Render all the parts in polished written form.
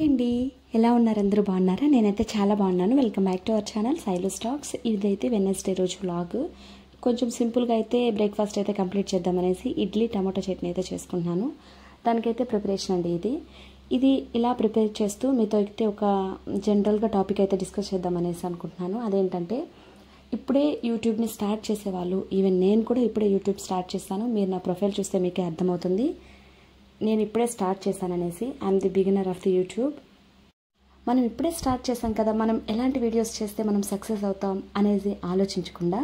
అండి ఎలా ఉన్నారు అందరూ బాగున్నారా నేనైతే చాలా బాగున్నాను welcome back to our channel Sailu stocks ఇదైతే వెడ్నెస్డే రోజు వ్లాగ్ కొంచెం సింపుల్గా అయితే బ్రేక్ఫాస్ట్ అయితే కంప్లీట్ చేద్దామనేసి ఇడ్లీ టమాటో చట్నీ అయితే చేసుకుంటున్నాను దానికైతే ప్రిపరేషన్ అండి ఇది ఇలా ప్రిపేర్ చేస్తూ మీతో అయితే ఒక జనరల్గా టాపిక్ అయితే డిస్కస్ చేద్దామనేసి అనుకుంటున్నాను అదేంటంటే ఇప్పుడే యూట్యూబ్ని స్టార్ట్ చేసేవాళ్ళు ఈవెన్ నేను కూడా ఇప్పుడే యూట్యూబ్ స్టార్ట్ చేశాను మీరు నా ప్రొఫైల్ చూస్తే మీకే అర్థమవుతుంది నేను ఇప్పుడే స్టార్ట్ చేశాననేసి I'm the beginner of the YouTube మనం ఇప్పుడే స్టార్ట్ చేసాం కదా మనం ఎలాంటి వీడియోస్ చేస్తే మనం సక్సెస్ అవుతాం అనేది ఆలోచించకుండా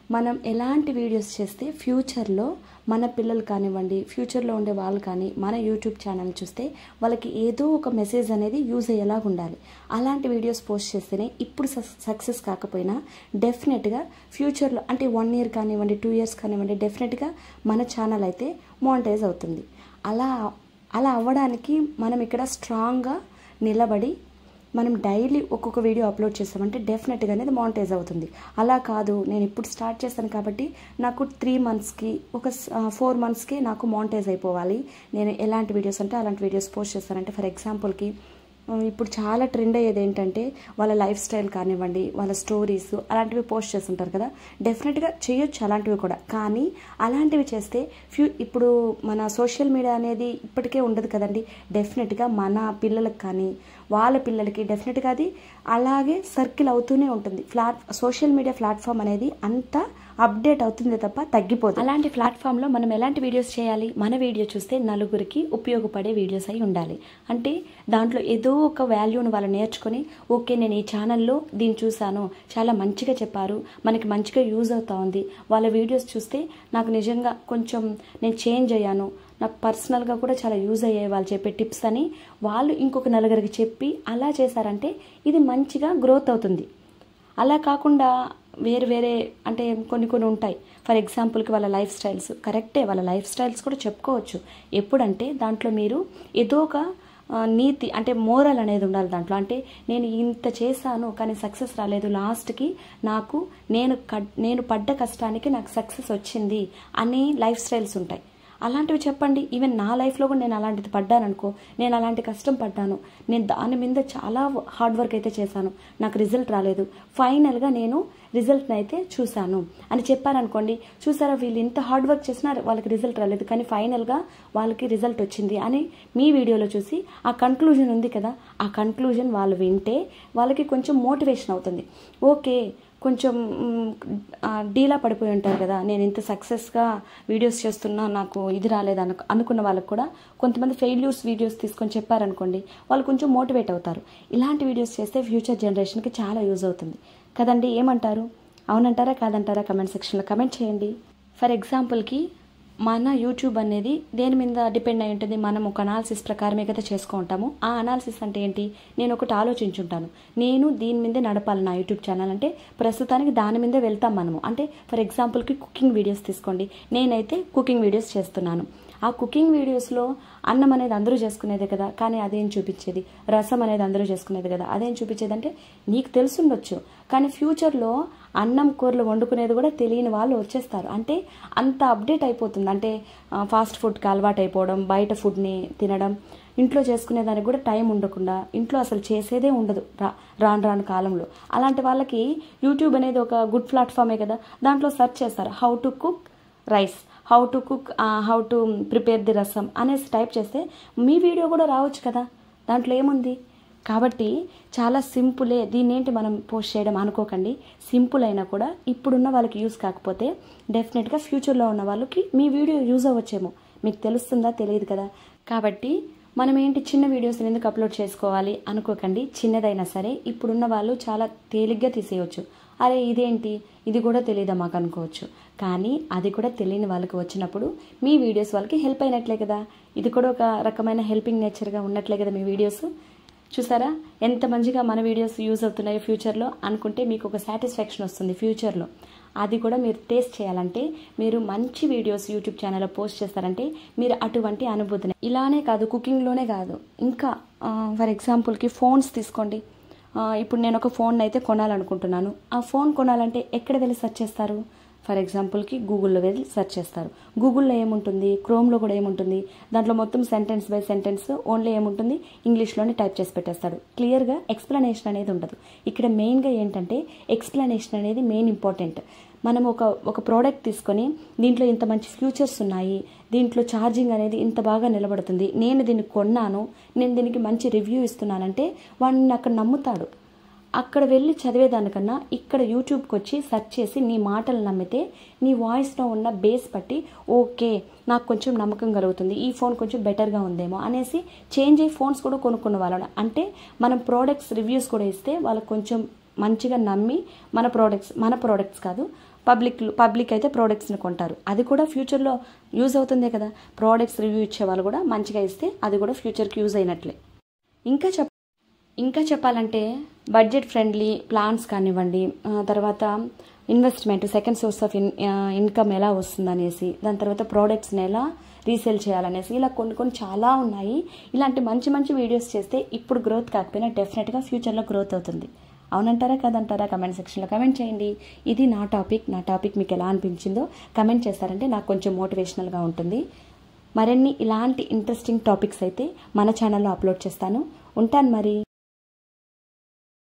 మనం ఎలాంటి వీడియోస్ చేస్తే ఫ్యూచర్లో మన పిల్లలు కానివ్వండి ఫ్యూచర్లో ఉండే వాళ్ళు కానీ మన యూట్యూబ్ ఛానల్ చూస్తే వాళ్ళకి ఏదో ఒక మెసేజ్ అనేది యూజ్ అయ్యేలాగా ఉండాలి అలాంటి వీడియోస్ పోస్ట్ చేస్తేనే ఇప్పుడు సక్సెస్ కాకపోయినా డెఫినెట్గా ఫ్యూచర్లో అంటే 1 year కానివ్వండి 2 years కానివ్వండి డెఫినెట్గా మన ఛానల్ అయితే మానిటైజ్ అవుతుంది అలా అవ్వడానికి మనం ఇక్కడ స్ట్రాంగ్గా నిలబడి మనం డైలీ ఒక్కొక్క వీడియో అప్లోడ్ చేస్తామంటే డెఫినెట్గా అనేది మానిటైజ్ అవుతుంది అలా కాదు నేను ఇప్పుడు స్టార్ట్ చేస్తాను కాబట్టి నాకు 3 monthsకి ఒక 4 monthsకి నాకు మానిటైజ్ అయిపోవాలి నేను ఎలాంటి వీడియోస్ అంటే అలాంటి వీడియోస్ పోస్ట్ చేస్తానంటే ఫర్ ఎగ్జాంపుల్కి ఇప్పుడు చాలా ట్రెండ్ అయ్యేది ఏంటంటే వాళ్ళ లైఫ్ స్టైల్ కానివ్వండి వాళ్ళ స్టోరీస్ అలాంటివి పోస్ట్ చేస్తుంటారు కదా డెఫినెట్గా చేయొచ్చు అలాంటివి కూడా కానీ అలాంటివి చేస్తే ఇప్పుడు మన సోషల్ మీడియా అనేది ఇప్పటికే ఉండదు కదండి డెఫినెట్గా మన పిల్లలకు కానీ వాళ్ళ పిల్లలకి డెఫినెట్గా అది అలాగే సర్కిల్ అవుతూనే ఉంటుంది సోషల్ మీడియా ప్లాట్ఫామ్ అనేది అంతా అప్డేట్ అవుతుంది తప్ప తగ్గిపోదు అలాంటి ప్లాట్ఫామ్లో మనం ఎలాంటి వీడియోస్ చేయాలి మన వీడియో చూస్తే నలుగురికి ఉపయోగపడే వీడియోస్ అయి ఉండాలి అంటే దాంట్లో ఏదో ఒక వాల్యూను వాళ్ళు నేర్చుకొని ఓకే నేను ఈ ఛానల్లో దీన్ని చూశాను చాలా మంచిగా చెప్పారు మనకి మంచిగా యూజ్ అవుతా ఉంది వాళ్ళ వీడియోస్ చూస్తే నాకు నిజంగా కొంచెం నేను చేంజ్ అయ్యాను నాకు పర్సనల్గా కూడా చాలా యూజ్ అయ్యాయి వాళ్ళు చెప్పే టిప్స్ అని వాళ్ళు ఇంకొక నలుగురికి చెప్పి అలా చేశారంటే ఇది మంచిగా గ్రోత్ అవుతుంది అలా కాకుండా వేరే అంటే కొన్ని ఉంటాయి ఫర్ ఎగ్జాంపుల్కి వాళ్ళ లైఫ్ స్టైల్స్ కరెక్టే వాళ్ళ లైఫ్ స్టైల్స్ కూడా చెప్పుకోవచ్చు ఎప్పుడంటే దాంట్లో మీరు ఏదో ఒక నీతి అంటే మోరల్ అనేది ఉండాలి దాంట్లో అంటే నేను ఇంత చేశాను కానీ సక్సెస్ రాలేదు లాస్ట్కి నాకు నేను పడ్డ కష్టానికి నాకు సక్సెస్ వచ్చింది అనే లైఫ్ స్టైల్స్ ఉంటాయి అలాంటివి చెప్పండి ఈవెన్ నా లైఫ్లో కూడా నేను అలాంటిది పడ్డాను అనుకో నేను అలాంటి కష్టం పడ్డాను నేను దాని మీద చాలా హార్డ్ వర్క్ అయితే చేశాను నాకు రిజల్ట్ రాలేదు ఫైనల్గా నేను రిజల్ట్ని అయితే చూశాను అని చెప్పారనుకోండి చూసారా వీళ్ళు ఇంత హార్డ్ వర్క్ చేసినా వాళ్ళకి రిజల్ట్ రాలేదు కానీ ఫైనల్గా వాళ్ళకి రిజల్ట్ వచ్చింది అని మీ వీడియోలో చూసి ఆ కన్క్లూజన్ ఉంది కదా ఆ కన్క్లూజన్ వాళ్ళు వింటే వాళ్ళకి కొంచెం మోటివేషన్ అవుతుంది ఓకే కొంచెం డీలా పడిపోయి ఉంటారు కదా నేను ఇంత సక్సెస్గా వీడియోస్ చేస్తున్నా నాకు ఇది రాలేదు అనుకున్న వాళ్ళకు కూడా కొంతమంది ఫెయిల్యూర్స్ వీడియోస్ తీసుకొని చెప్పారనుకోండి వాళ్ళు కొంచెం మోటివేట్ అవుతారు ఇలాంటి వీడియోస్ చేస్తే ఫ్యూచర్ జనరేషన్కి చాలా యూజ్ అవుతుంది కదండి ఏమంటారు అవునంటారా కాదంటారా కమెంట్ సెక్షన్లో కమెంట్ చేయండి ఫర్ ఎగ్జాంపుల్కి మన యూట్యూబ్ అనేది దేని మీద డిపెండ్ అయి ఉంటుంది మనం ఒక అనాలిసిస్ ప్రకారమే కదా చేసుకుంటాము ఆ అనాలిసిస్ అంటే ఏంటి నేను ఒకటి ఆలోచించుంటాను నేను దీని మీదే నడపాలి నా యూట్యూబ్ ఛానల్ అంటే ప్రస్తుతానికి దాని మీదే వెళ్తాం మనము అంటే ఫర్ ఎగ్జాంపుల్కి కుకింగ్ వీడియోస్ తీసుకోండి నేనైతే కుకింగ్ వీడియోస్ చేస్తున్నాను ఆ కుకింగ్ వీడియోస్లో అన్నం అనేది అందరూ చేసుకునేదే కదా కానీ అదేం చూపించేది రసం అనేది అందరూ చేసుకునేది కదా అదేం చూపించేది అంటే నీకు తెలుసుండొచ్చు కానీ ఫ్యూచర్లో అన్నం కూరలు వండుకునేది కూడా తెలియని వాళ్ళు వచ్చేస్తారు అంటే అంత అప్డేట్ అయిపోతుంది అంటే ఫాస్ట్ ఫుడ్కి అలవాటు అయిపోవడం బయట ఫుడ్ని తినడం ఇంట్లో చేసుకునేదానికి కూడా టైం ఉండకుండా ఇంట్లో అసలు చేసేదే ఉండదు రాను కాలంలో అలాంటి వాళ్ళకి యూట్యూబ్ అనేది ఒక గుడ్ ప్లాట్ఫామే కదా దాంట్లో సెర్చ్ చేస్తారు how to cook rice how to prepare the రసం అనేసి టైప్ చేస్తే మీ వీడియో కూడా రావచ్చు కదా దాంట్లో ఏముంది కాబట్టి చాలా సింపులే దీన్ని ఏంటి మనం పోస్ట్ చేయడం అనుకోకండి సింపుల్ అయినా కూడా ఇప్పుడున్న వాళ్ళకి యూజ్ కాకపోతే డెఫినెట్గా ఫ్యూచర్లో ఉన్న వాళ్ళకి మీ వీడియో యూజ్ అవ్వచ్చేమో మీకు తెలుస్తుందా తెలియదు కదా కాబట్టి మనం ఏంటి చిన్న వీడియోస్ ఎందుకు అప్లోడ్ చేసుకోవాలి అనుకోకండి చిన్నదైనా సరే ఇప్పుడున్న వాళ్ళు చాలా తేలిగ్గా తీసేయవచ్చు అరే ఇదేంటి ఇది కూడా తెలియదా మాకు అనుకోవచ్చు కానీ అది కూడా తెలియని వాళ్ళకి వచ్చినప్పుడు మీ వీడియోస్ వాళ్ళకి హెల్ప్ అయినట్లే కదా ఇది కూడా ఒక రకమైన హెల్పింగ్ నేచర్గా ఉన్నట్లే కదా మీ వీడియోస్ చూసారా ఎంత మంచిగా మన వీడియోస్ యూజ్ అవుతున్నాయో ఫ్యూచర్లో అనుకుంటే మీకు ఒక సాటిస్ఫాక్షన్ వస్తుంది ఫ్యూచర్లో అది కూడా మీరు టేస్ట్ చేయాలంటే మీరు మంచి వీడియోస్ యూట్యూబ్ ఛానల్లో పోస్ట్ చేస్తారంటే మీరు అటువంటి అనుభూతిని ఇలానే కాదు కుకింగ్లోనే కాదు ఇంకా ఫర్ ఎగ్జాంపుల్కి ఫోన్స్ తీసుకోండి ఇప్పుడు నేను ఒక ఫోన్ అయితే కొనాలనుకుంటున్నాను ఆ ఫోన్ కొనాలంటే ఎక్కడ వెళ్ళి సెర్చ్ చేస్తారు ఫర్ ఎగ్జాంపుల్కి గూగుల్లో వెళ్ళి సెర్చ్ చేస్తారు. గూగుల్లో ఏముంటుంది, క్రోమ్లో కూడా ఏముంటుంది, దాంట్లో మొత్తం సెంటెన్స్ బై సెంటెన్స్ ఓన్లీ ఏముంటుంది, ఇంగ్లీష్లోనే టైప్ చేసి పెట్టేస్తాడు. క్లియర్గా ఎక్స్ప్లెనేషన్ అనేది ఉండదు. ఇక్కడ మెయిన్గా ఏంటంటే ఎక్స్ప్లెనేషన్ అనేది మెయిన్ ఇంపార్టెంట్. మనం ఒక ప్రోడక్ట్ తీసుకొని దీంట్లో ఇంత మంచి ఫ్యూచర్స్ ఉన్నాయి, దీంట్లో ఛార్జింగ్ అనేది ఇంత బాగా నిలబడుతుంది, నేను దీన్ని కొన్నాను, నేను దీనికి మంచి రివ్యూ ఇస్తున్నానంటే వాడిని అక్కడ నమ్ముతాడు. అక్కడ వెళ్ళి చదివేదానికన్నా ఇక్కడ యూట్యూబ్కి వచ్చి సెర్చ్ చేసి నీ మాటలు నమ్మితే నీ వాయిస్లో ఉన్న బేస్ బట్టి ఓకే నాకు కొంచెం నమ్మకం కలుగుతుంది, ఈ ఫోన్ కొంచెం బెటర్గా ఉందేమో అనేసి చేంజ్ అయ్యి ఫోన్స్ కూడా కొనుక్కున్న వాళ్ళని, అంటే మనం ప్రోడక్ట్స్ రివ్యూస్ కూడా ఇస్తే వాళ్ళకి కొంచెం మంచిగా నమ్మి మన ప్రోడక్ట్స్ కాదు పబ్లిక్ అయితే ప్రోడక్ట్స్ని కొంటారు. అది కూడా ఫ్యూచర్లో యూజ్ అవుతుందే కదా. ప్రోడక్ట్స్ రివ్యూ ఇచ్చే వాళ్ళు కూడా మంచిగా ఇస్తే అది కూడా ఫ్యూచర్కి యూజ్ అయినట్లే. ఇంకా చెప్పాలంటే బడ్జెట్ ఫ్రెండ్లీ ప్లాన్స్ కానివ్వండి, తర్వాత investment, second source of income ఎలా వస్తుందనేసి, దాని తర్వాత ప్రోడక్ట్స్ని ఎలా రీసేల్ చేయాలనేసి, ఇలా కొన్ని చాలా ఉన్నాయి. ఇలాంటి మంచి వీడియోస్ చేస్తే ఇప్పుడు గ్రోత్ కాకపోయినా డెఫినెట్గా ఫ్యూచర్లో గ్రోత్ అవుతుంది. అవునంటారా కాదంటారా కమెంట్ సెక్షన్లో కమెంట్ చేయండి. ఇది నా టాపిక్ మీకు ఎలా అనిపించిందో కమెంట్ చేస్తారంటే నాకు కొంచెం మోటివేషనల్గా ఉంటుంది. మరిన్ని ఇలాంటి ఇంట్రెస్టింగ్ టాపిక్స్ అయితే మన ఛానల్లో అప్లోడ్ చేస్తాను. ఉంటాను మరి.